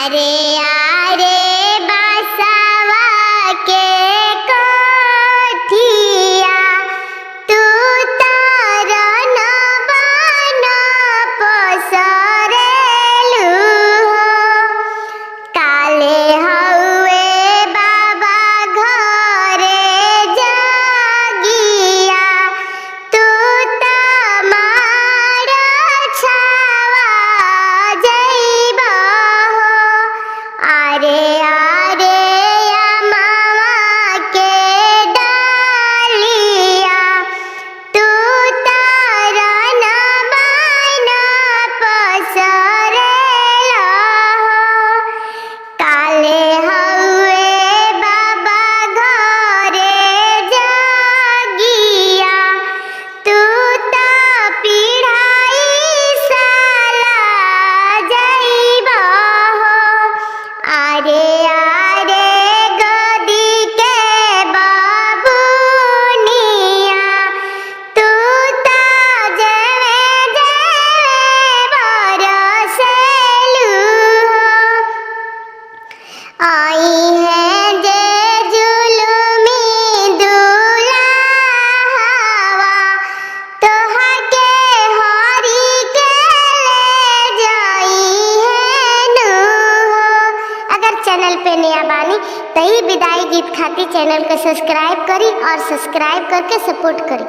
आरे आरे बसवा के कोठिया तू तरन बन पसरेलू हो। काले हउए बाबा घरे जागिया तू तमार छावा जइबा हो। आरे आरे अमवा के डालिया तू तरन बन पसरेला हो। काले हउए बाबा घरे जागिया तू त पिढ़ाई साला जइबा हो। आरे आरे गदी के बाबुनिया तू त जेवे जेवे बरसेलू हो। आई है जे जुलुमी दुल्हावा तोहा के हरी के ले जाई है नु हो। अगर चैनल पे नया बानी तो ई विदाई गीत खातिर चैनल को सब्सक्राइब करी और सब्सक्राइब करके सपोर्ट करी।